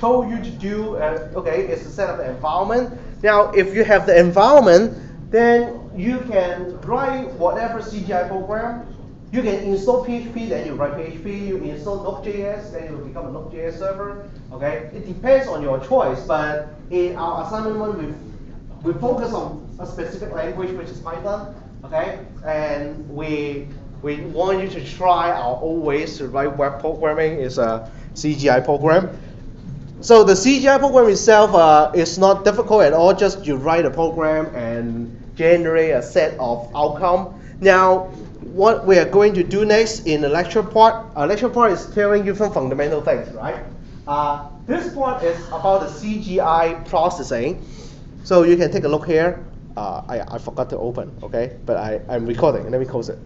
told you to do, okay, is to set up the environment. Now, if you have the environment, then you can write whatever CGI program. You can install PHP, then you write PHP. You install Node.js, then you will become a Node.js server. Okay, it depends on your choice. But in our assignment one, we focus on a specific language, which is Python. Okay, and we want you to try our own ways to write web programming. Is a CGI program. So the CGI program itself is not difficult at all. Just you write a program and generate a set of outcome. Now, what we are going to do next in the lecture part, lecture part is telling you some fundamental things, right? This part is about the CGI processing. So you can take a look here. I forgot to open, okay? But I'm recording. Let me close it.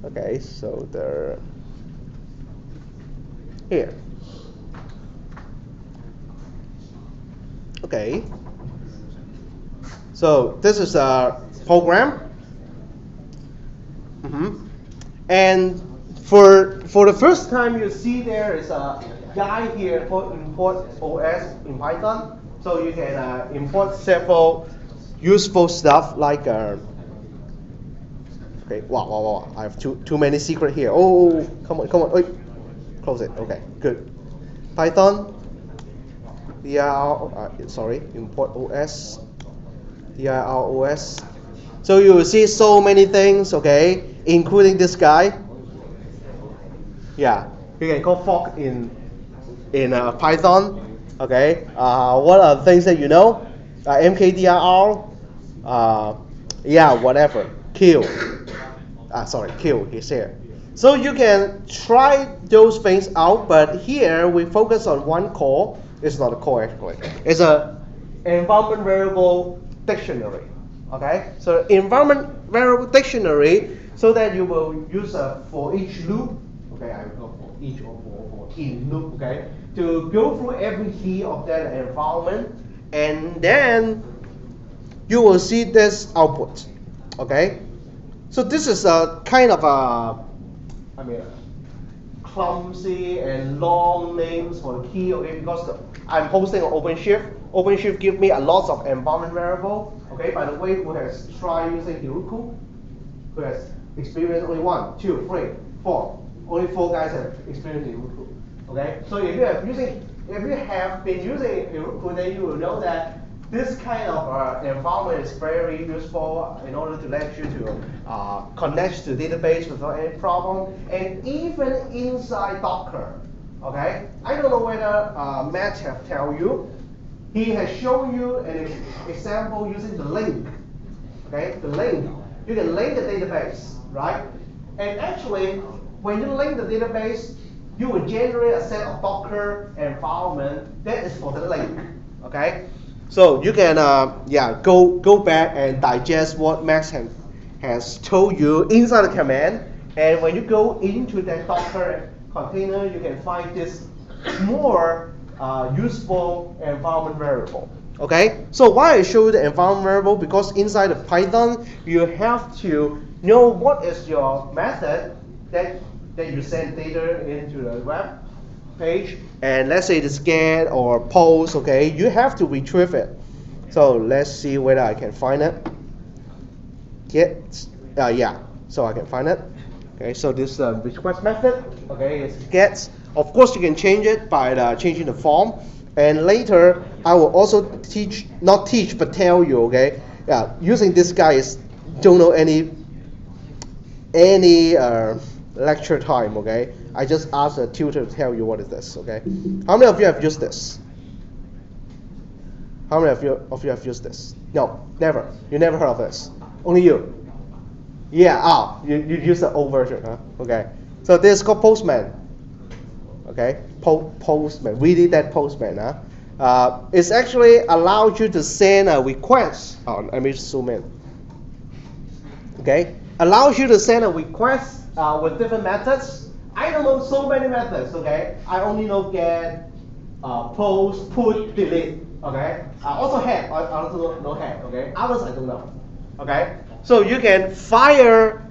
Okay, so here. Okay. So this is a program. And for the first time, you see there is a guide here for import OS in Python. So you can import several useful stuff like okay, wow, I have too many secret here. Oh, come on, wait, close it. Okay, good. Python, import OS, dir OS. So you will see so many things, okay, including this guy. Yeah, you can call fork in Python. Okay, what are the things that you know? mkdir, whatever. Kill. Kill is here. So you can try those things out, but here we focus on one call. It's not a call actually. It's a environment variable dictionary. Okay, so environment variable dictionary, so that you will use a for each loop. Okay, I will go for each or for in loop. Okay, to go through every key of that environment, and then you will see this output. Okay, so this is a kind of clumsy and long names for the key. Okay, because I'm hosting on OpenShift. OpenShift gives me a lot of environment variable. Okay, by the way, who has tried using Heroku? Who has experienced only 1, 2, 3, 4? Only 4 guys have experienced Heroku. Okay, so if you have been using Heroku, then you will know that this kind of environment is very useful in order to let you to connect to database without any problem, and even inside Docker. Okay, I don't know whether Matt have tell you. He has shown you an example using the link. Okay, the link. You can link the database, right? And actually, when you link the database, you will generate a set of Docker environment that is for the link. Okay, so you can go back and digest what Max has told you inside the command. And when you go into that Docker container, you can find this more useful environment variable. Okay, so why I show you the environment variable? Because inside of Python, you have to know what is your method that you send data into the web page. And let's say it's get or post. Okay, you have to retrieve it. So let's see whether I can find it. Get, so I can find it. Okay, so this request method. Okay, it's get. Of course, you can change it by changing the form. And later, I will also not teach, but tell you, okay? Yeah, using this guy is don't know any lecture time, okay? I just asked a tutor to tell you what is this, okay? How many of you have used this? How many of you have used this? No, never. You never heard of this. Only you. Yeah, you use the old version, huh? Okay. So this is called Postman. Okay, Postman, really that Postman, huh? It's actually allows you to send a request. Let me zoom in. Okay, allows you to send a request with different methods. I don't know so many methods. Okay, I only know get, post, put, delete. Okay, also head. I also know head. Okay, others I don't know. Okay, so you can fire.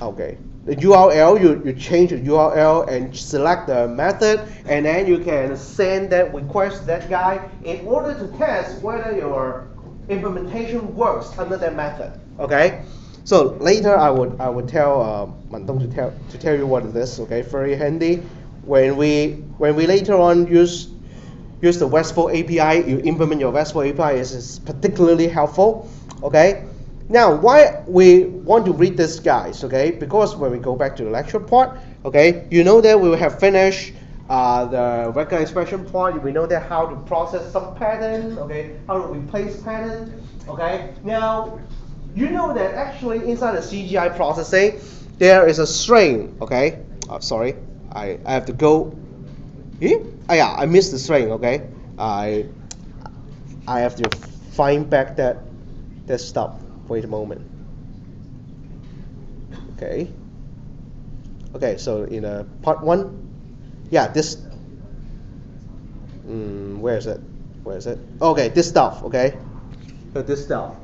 Okay. the URL, you change the URL and select the method, and then you can send that request to that guy in order to test whether your implementation works under that method. Okay. So later I would tell Mandong to tell you what it is. Okay, very handy. When we later on use the RESTful API, you implement your RESTful API is particularly helpful. Okay. Now, why we want to read this, guys? Okay, because when we go back to the lecture part, okay, you know that we have finished the regular expression part. We know that how to process some pattern. Okay, how to replace pattern. Okay. Now, you know that actually inside the CGI processing, there is a string. Okay. Sorry, I have to go. Yeah, I missed the string. Okay. I have to find back that stuff. Wait a moment. Okay. Okay, so in part 1, yeah, this. Where is it? Where is it? Okay, this stuff. Okay. So this stuff.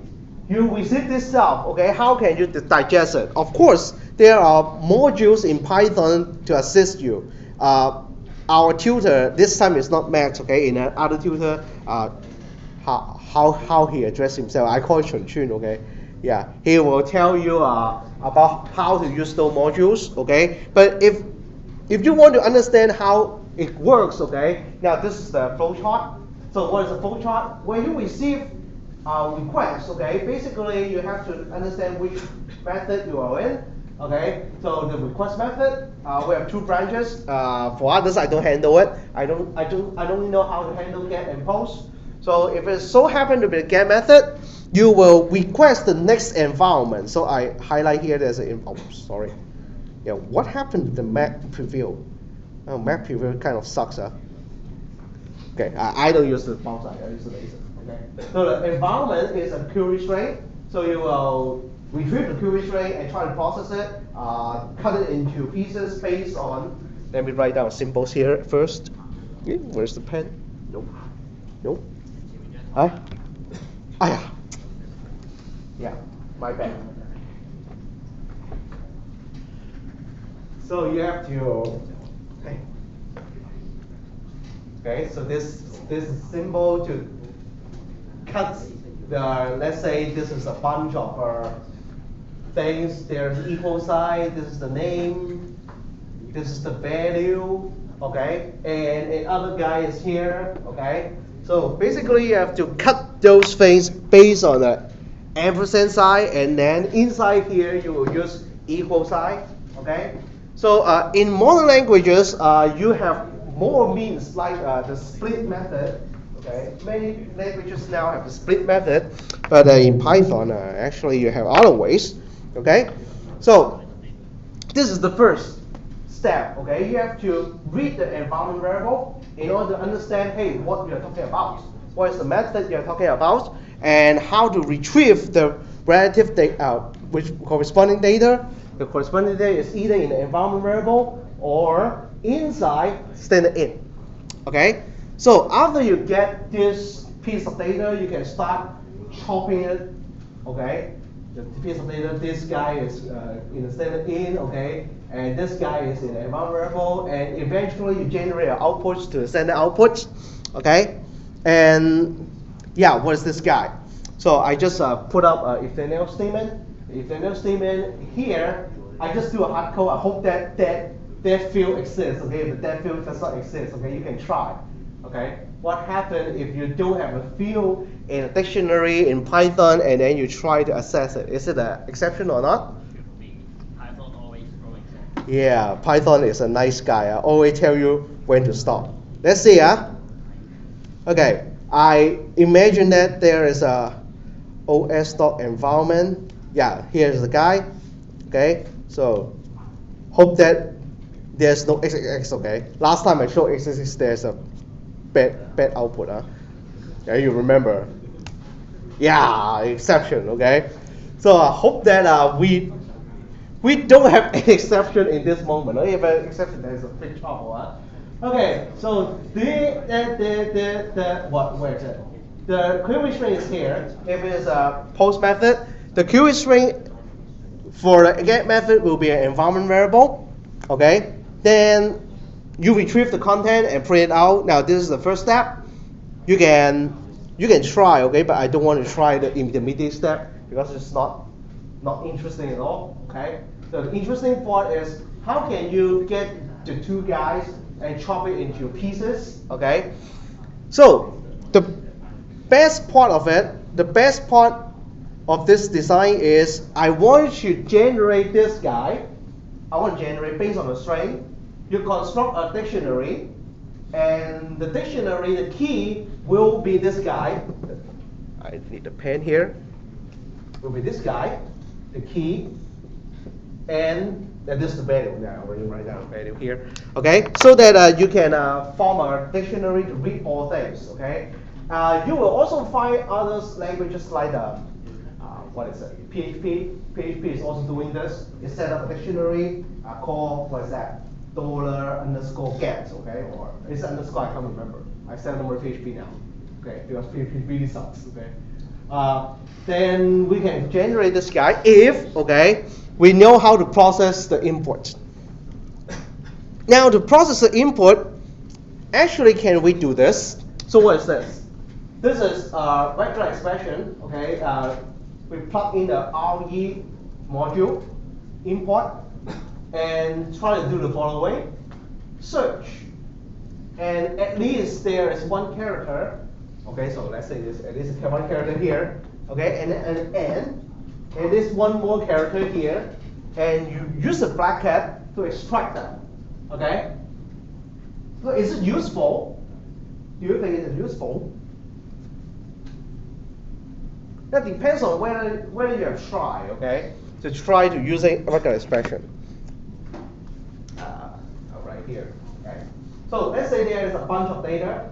You receive this stuff. Okay. How can you digest it? Of course, there are modules in Python to assist you. Our tutor this time is not Max. Okay. In another tutor, how he addressed himself. I call it Chun Chun, okay? Yeah, he will tell you about how to use those modules, okay? But if you want to understand how it works, okay? Now this is the flow chart. So what is the flow chart? When you receive requests, okay? Basically you have to understand which method you are in. Okay, so the request method, we have 2 branches. For others, I don't handle it. I don't know how to handle get and post. So if it so happen to be the get method, you will request the next environment. So I highlight here there's an sorry. Yeah, what happened to the Mac preview? Oh, Mac preview kind of sucks, huh? Okay, I don't use the font size, I use the laser. Okay. So the environment is a query string. So you will retrieve the query string and try to process it, cut it into pieces based on. Let me write down symbols here first. Yeah, where's the pen? Nope. Nope. Yeah, my bad. So you have to. Okay, so this is symbol to cut the. Let's say this is a bunch of things. There's equal sign. This is the name. This is the value. Okay, and another guy is here. Okay. So basically, you have to cut those things based on the ampersand sign, and then inside here you will use equal sign. Okay. So in modern languages, you have more means like the split method. Okay. Many languages now have the split method, but in Python, actually you have other ways. Okay. So this is the first step. Okay. You have to read the environment variable in order to understand, hey, what we are talking about. What is the method you're talking about, and how to retrieve the relative data, which corresponding data. The corresponding data is either in the environment variable or inside standard in. Okay. So after you get this piece of data, you can start chopping it. Okay. The piece of data, this guy is in the standard in. Okay. And this guy is in the environment variable, and eventually you generate an output to the standard output. Okay. And yeah, what is this guy? So I just put up if then else statement. If then else statement here, I just do a hard code. I hope that field exists. Okay, if that field does not exist, okay, you can try. Okay, what happens if you don't have a field in a dictionary in Python and then you try to access it? Is it an exception or not? Python always throws exceptions. Yeah, Python is a nice guy. I always tell you when to stop. Let's see, Okay, I imagine that there is a os.environment. Yeah, here's the guy. Okay, so hope that there's no XXX. Okay, last time I showed XXX, there's a bad output. Yeah, you remember? Yeah, exception. Okay, so I hope that we don't have an exception in this moment. If an exception, there's a big trouble. Okay, so where is it? The query string is here. If it is a post method, the query string for the get method will be an environment variable, okay? Then you retrieve the content and print it out. Now this is the first step. You can try, okay, but I don't want to try the intermediate step because it's not interesting at all, okay? So the interesting part is how can you get the two guys and chop it into pieces, okay? So the best part of this design is I want to generate this guy. I want to generate based on a string. You construct a dictionary, and the dictionary, the key will be this guy. I need a pen here. Will be this guy, the key, and this is the value. Now I already write down the value here. Okay, so that you can form a dictionary to read all things. Okay, you will also find other languages like what is it? PHP. PHP is also doing this. It set up a dictionary called what is that? $_get. Okay, or it's underscore. I can't remember. I set them with PHP now. Okay, because PHP really sucks. Okay. Then we can generate this guy if, okay, we know how to process the input. Now to process the input, actually can we do this? So what is this? This is a vector expression, okay? We plug in the RE module, import, and try to do the following. Search, and at least there is one character. Okay, so let's say this at least one character here. Okay, and it is one more character here, and you use a bracket to extract them. Okay. So is it useful? Do you think it is useful? That depends on whether you have tried. Okay, to try to using a vector expression. Right here. Okay. So let's say there is a bunch of data.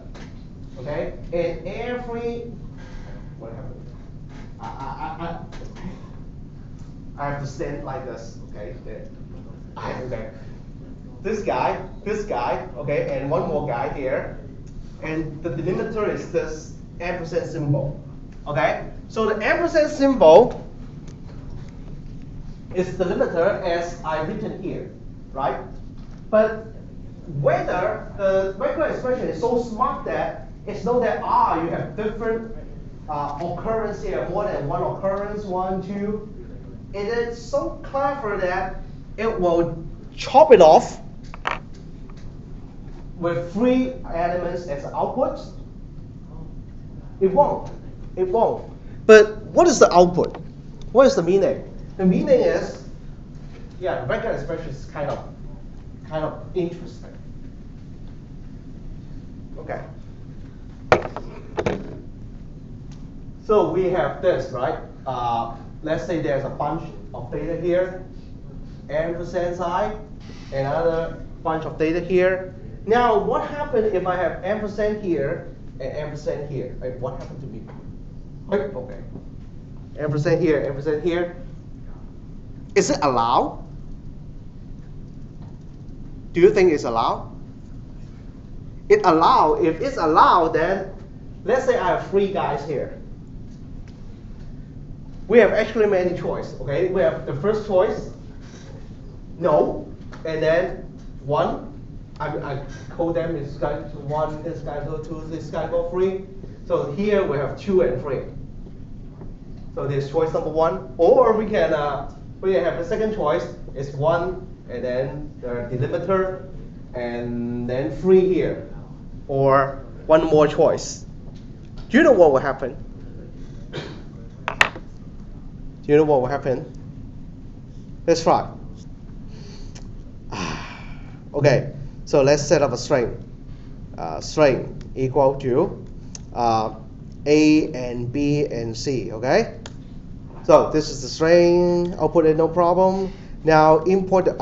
Okay, and every what happened? I have to stand like this. Okay. Okay. This guy. Okay, and one more guy here, and the delimiter is this ampersand symbol. Okay. So the ampersand symbol is the delimiter as I written here, right? But whether the vector expression is so smart that it's known that you have different occurrence here, more than one occurrence, 1, 2. It is so clever that it will chop it off with 3 elements as output. It won't. But what is the output? What is the meaning? The meaning is, the vector expression is kind of interesting. Okay. So we have this, right? Let's say there's a bunch of data here, ampersand I, another bunch of data here. Now, what happens if I have ampersand here and ampersand here? Right? What happened to me? Okay. Ampersand here. Is it allowed? Do you think it's allowed? If it's allowed, then let's say I have 3 guys here. We have actually many choices, okay? We have the first choice, no, and then 1. I code them, this guy to 1, this guy go 2, this guy go 3. So here we have 2 and 3. So there's choice number 1, or we can have the second choice is 1, and then the delimiter, and then 3 here, or one more choice. Do you know what will happen? Let's try. Okay, so let's set up a string. String equal to A and B and C, okay? So this is the string, I'll put it no problem. Now import the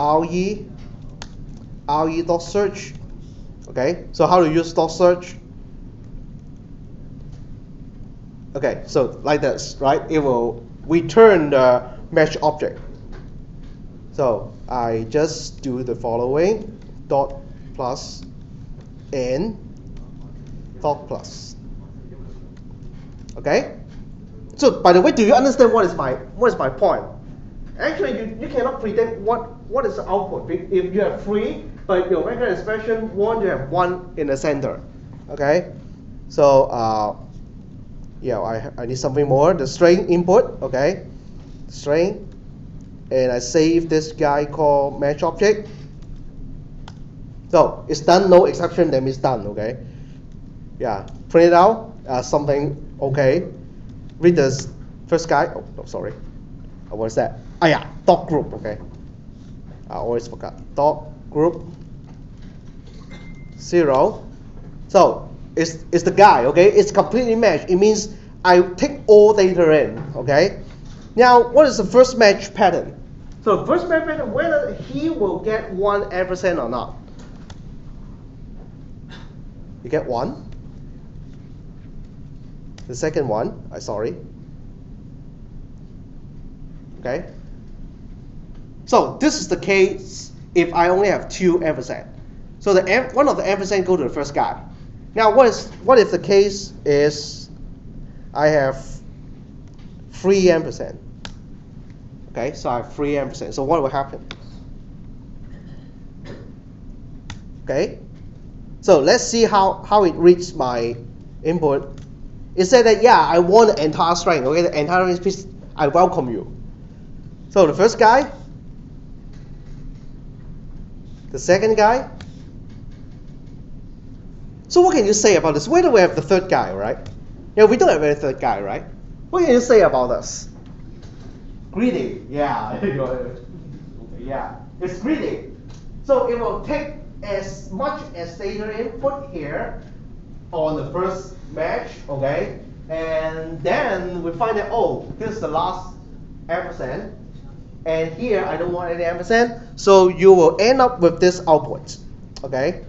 re.search. Okay, so how to use .search? Okay, so like this, right? It will return the mesh object. So I just do the following, dot plus n dot plus. Okay? So by the way, do you understand what is my point? Actually, you cannot predict what is the output if you have 3, but your regular expression want to have 1 in the center. Okay, so yeah, I need something more. The string input, okay, string, and I save this guy called match object. So it's done, no exception, then it's done. Okay, yeah, print it out, something okay. Read this first guy. Oh no, sorry. What is that? Ah yeah, dot group. Okay, I always forgot. Dot group 0. So it's the guy. Okay, it's completely matched. It means I take all data in. Okay. Now what is the first match pattern? So the first match pattern, whether he will get 1 ampersand or not. You get 1. The second one, sorry. Okay. So this is the case if I only have 2 ampersand. So one of the ampersand go to the first guy. Now what if the case is I have 3 ampersand? Okay, so I have 3 ampersand. So what will happen? Okay. So let's see how it reads my input. It said that yeah, I want the entire string. Okay, the entire string, please, I welcome you. So the first guy, the second guy. So what can you say about this? Where do we have the third guy, right? Yeah, we don't have any third guy, right? What can you say about this? Greedy, yeah. Yeah, it's greedy. So it will take as much as data input here on the first match, okay? And then we find that, oh, this is the last ampersand. And here I don't want any ampersand. So you will end up with this output, okay?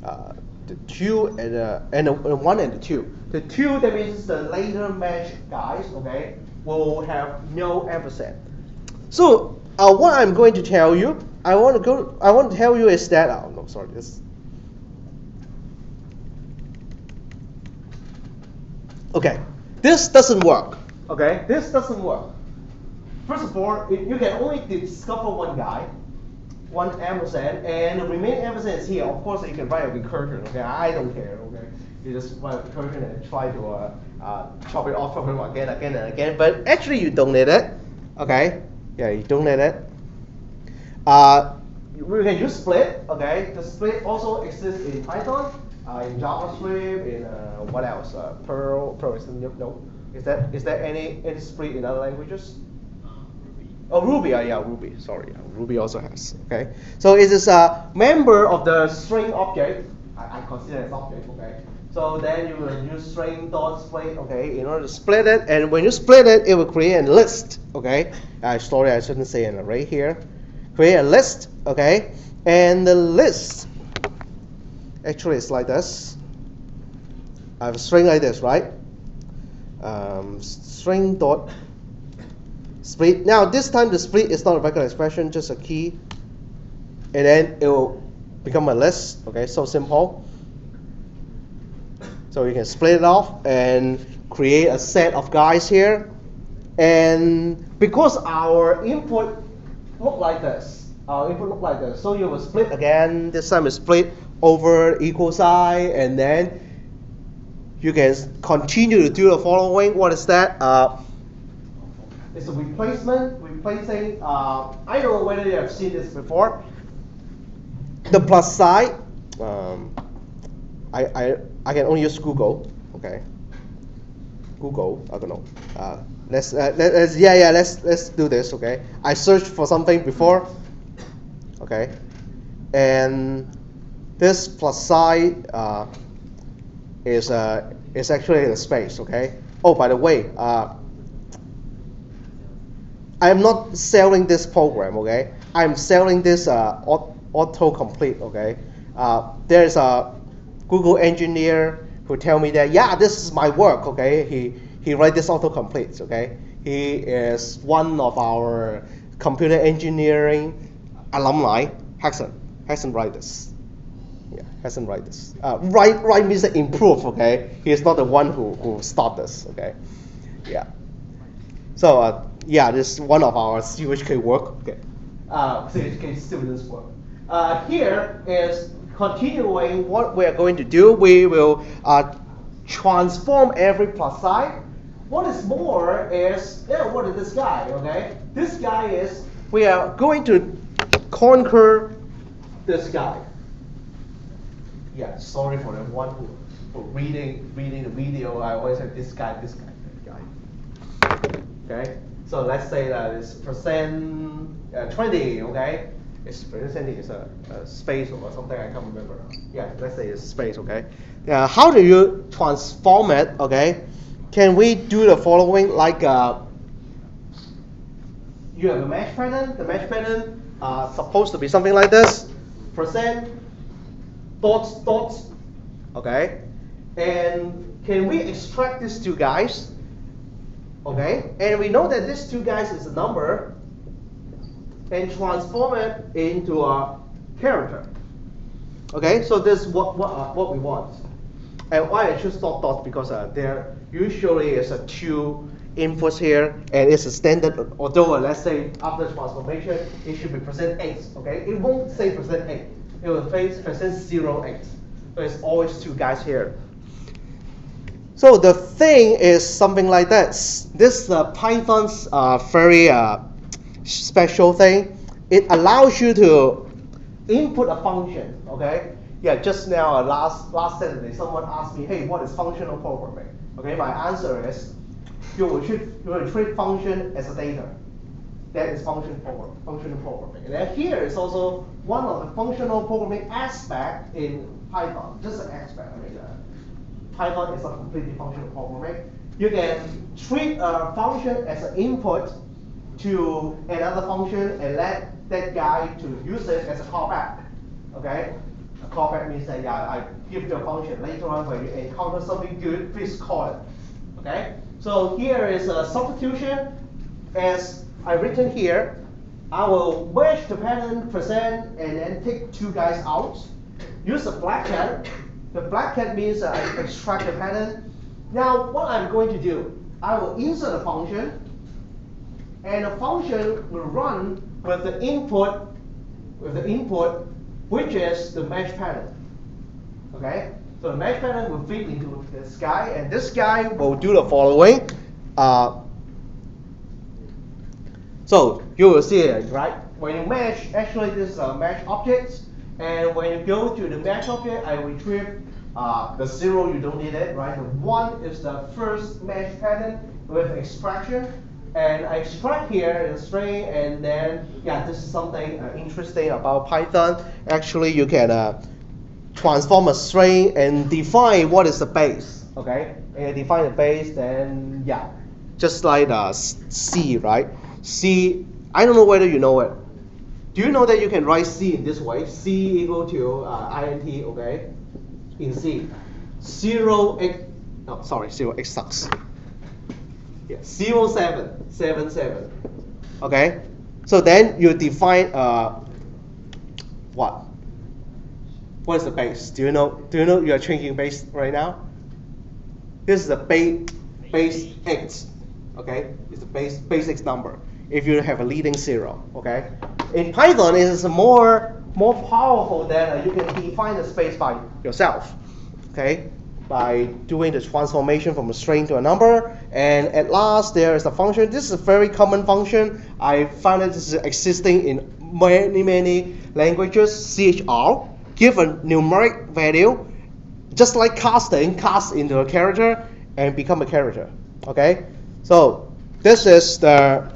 The 2 and the 1 and the 2. The 2, that means the later match guys, okay, will have no ampersand. So what I'm going to tell you, I want to tell you is that, oh no, sorry, this. Okay, this doesn't work. Okay, this doesn't work. First of all, you can only discover 1 guy, 1 ampersand, and the remaining ampersand is here. Of course, you can write a recursion. Okay, I don't care. Okay, you just write a recursion and try to chop it off from him again, and again. But actually, you don't need it. Okay, yeah, you don't need it. We can use split. Okay, the split also exists in Python, in JavaScript, in what else? Perl is no. Is there any split in other languages? Ruby. Oh, Ruby, yeah, Ruby. Sorry, Ruby also has. Okay, so it is a member of the string object. I consider it as object. Okay, so then you will use string dot split. Okay, in order to split it, and when you split it, it will create a list. Okay, sorry, I shouldn't say an array here. Create a list. Okay, and the list actually is like this. I have a string like this, right? String dot split. Now this time the split is not a regular expression, just a key, and then it will become a list. Okay, so simple. So you can split it off and create a set of guys here, and because our input look like this, so you will split again. This time is split over equal sign, and then you can continue to do the following. What is that? It's a replacing. I don't know whether you have seen this before. The plus sign. I can only use Google. Okay. Google. I don't know. Let's do this. Okay. I searched for something before. Okay. And this plus sign is actually the space. Okay. Oh, by the way, I am not selling this program. Okay. I'm selling this autocomplete. Okay. There's a Google engineer who tell me that yeah, this is my work. Okay. He write this autocomplete. Okay. He is one of our computer engineering alumni. Hasn't write this. Yeah, hasn't write this. Write means improve. Okay. He is not the one who started this. Okay. Yeah. So yeah, this is one of our CHK work. Okay, CHK students work. Here is continuing what we are going to do. We will transform every plus sign. What is more is, what is this guy, okay? This guy is, we are going to conquer this guy. Yeah, sorry for the one who for reading the video. I always say this guy, that guy. Okay, so let's say that it's percent 20, okay? It's percent is a space or something, I can't remember. Yeah, let's say it's space, okay? How do you transform it, okay? Can we do the following, like you have a mesh pattern. The mesh pattern supposed to be something like this: percent, dots, dots, okay? And can we extract these two guys? Okay, and we know that these two guys is a number, and transform it into a character. Okay, so this is what we want. And why I choose dot dots, because there usually is a two inputs here, and it's a standard. Although let's say after transformation, it should be percent 8. Okay, it won't say percent 8. It will say percent 08. So it's always two guys here. So the thing is something like this. This Python's very special thing. It allows you to input a function. Okay. Yeah. Just now, last Saturday, someone asked me, "Hey, what is functional programming?" Okay. My answer is, you will treat function as a data. That is functional programming. And then here is also one of the functional programming aspect in Python. Just an aspect. I mean, Python is a completely functional programming. You can treat a function as an input to another function and let that guy to use it as a callback. Okay? A callback means that I give you a function later on when you encounter something good, please call it. Okay? So here is a substitution. As I written here, I will merge the pattern percent and then take two guys out. Use a black cat. The black cat means I extract the pattern. Now what I'm going to do, I will insert a function, and the function will run with the input, which is the mesh pattern. Okay? So the mesh pattern will feed into this guy, and this guy will do the following. So you will see it, right? When you mesh, actually this is a mesh object, and when you go to the mesh object, I retrieve the 0, you don't need it, right? The 1 is the first mesh pattern with extraction, and I extract here in a string, and then yeah, this is something interesting about Python. Actually, you can transform a string and define what is the base, okay? And define the base, then yeah, just like C, right? C, I don't know whether you know it. Do you know that you can write C in this way? C equal to int, okay? In C, 0x, oh sorry, 0x sucks. Yeah, 0777. Okay, so then you define what? What is the base? Do you know? You are changing base right now? This is the base x. Okay, it's the base x number. If you have a leading 0, okay. In Python, it is more powerful that you can define the space by yourself, okay, by doing the transformation from a string to a number. And at last, there is a function. This is a very common function. I found that this is existing in many languages. CHR, give a numeric value, just like cast into a character and become a character. Okay, so this is the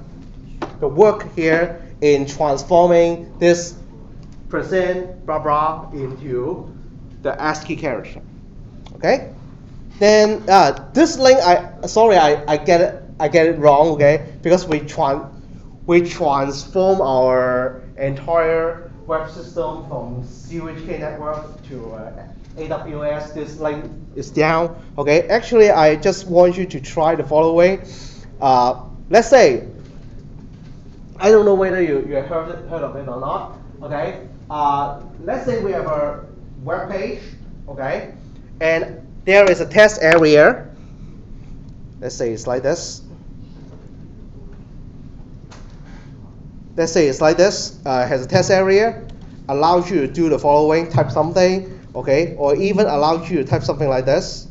work here in transforming this percent blah blah into the ASCII character. Okay, then this link, I get it wrong, okay, because we transform our entire web system from CHK network to AWS. This link is down, okay. Actually, I just want you to try the following. Let's say, I don't know whether you have heard of it or not, okay. Let's say we have a web page, okay, and there is a test area. Let's say it's like this. let's say it's like this, has a test area, allows you to do the following, type something, okay, or even allows you to type something like this.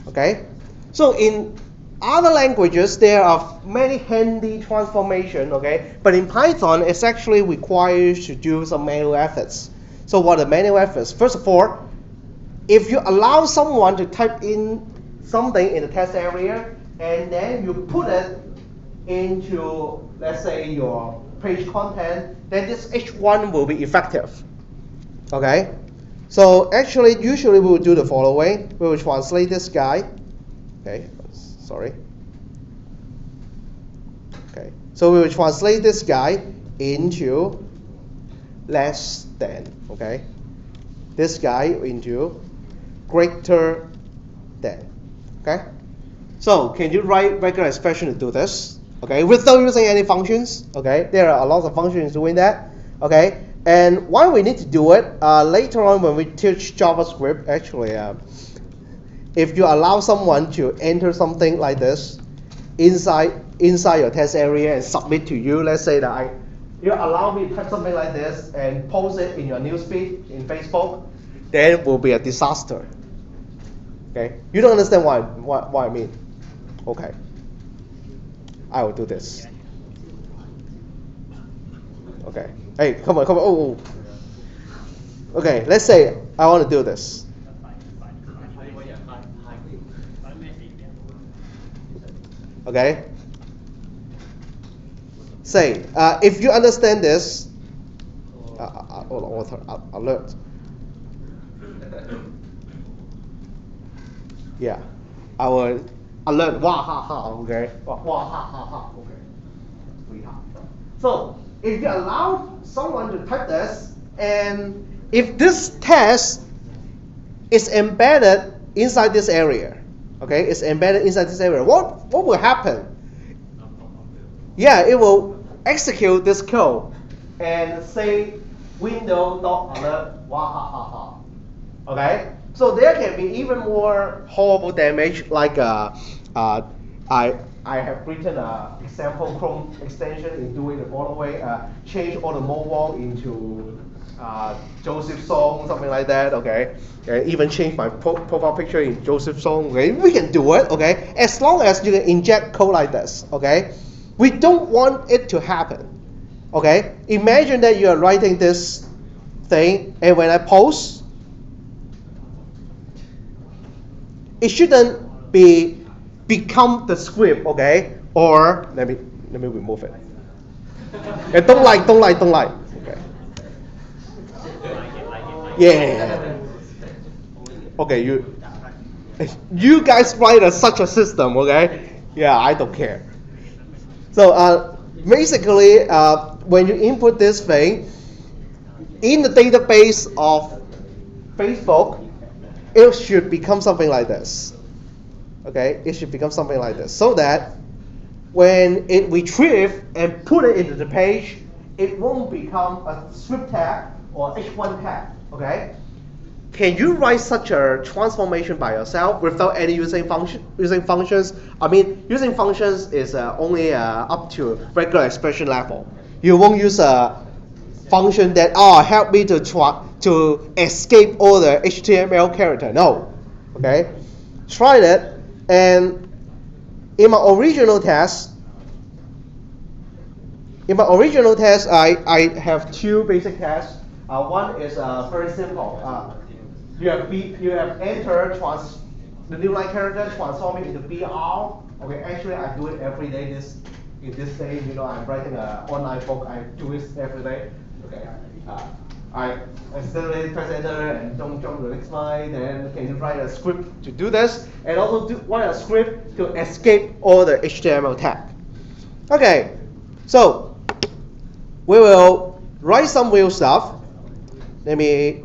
Okay, so in other languages there are many handy transformation, okay, but in Python it's actually requires to do some manual efforts. So what are the manual efforts? First of all, if you allow someone to type in something in the test area and then you put it into, let's say, your page content, then this H1 will be effective. Okay? So actually, usually we will do the following. We will translate this guy. Okay, sorry. Okay, so we will translate this guy into less than. Okay, this guy into greater than. Okay, so can you write regular expression to do this? Okay, without using any functions. Okay, there are a lot of functions doing that. Okay. And why we need to do it, later on when we teach JavaScript, actually, if you allow someone to enter something like this inside your test area and submit to you, let's say that you allow me to type something like this and post it in your newsfeed in Facebook, then it will be a disaster. Okay, you don't understand what I mean. Okay, I will do this. Okay. Hey, come on. Oh. Okay, let's say I want to do this. Okay. Say, if you understand this, alert. Yeah, I will alert. Wah ha ha. Okay. Wah ha ha ha. Okay. So if you allow someone to type this, and if this test is embedded inside this area, okay, it's embedded inside this area, what will happen? Yeah, it will execute this code and say window.alert wah ha ha ha. Okay, so there can be even more horrible damage, like I have written an example Chrome extension in doing the following, change all the mobile into Joseph Song, something like that, okay? And even change my profile picture in Joseph Song, okay? We can do it, okay? As long as you can inject code like this, okay? We don't want it to happen, okay? Imagine that you are writing this thing, and when I post, it shouldn't become the script, okay? Or let me remove it. And don't like. Okay. Yeah. Okay, you guys write such a system, okay? Yeah, I don't care. So basically, when you input this thing in the database of Facebook, it should become something like this. Okay, it should become something like this, so that when it retrieve and put it into the page, it won't become a script tag or H1 tag. Okay, can you write such a transformation by yourself without any using functions? I mean, using functions is only up to regular expression level. You won't use a function that help me to escape all the HTML character. No. Okay, try that. And in my original test, I have two basic tests. One is very simple. You have entered the new line character transforming into BR. Okay, actually I do it every day. In this day, I'm writing an online book. I do it every day. Okay. I accidentally press enter and don't jump to the next line. Then can you write a script to do this? And also write a script to escape all the HTML tag. Okay, so we will write some real stuff. Let me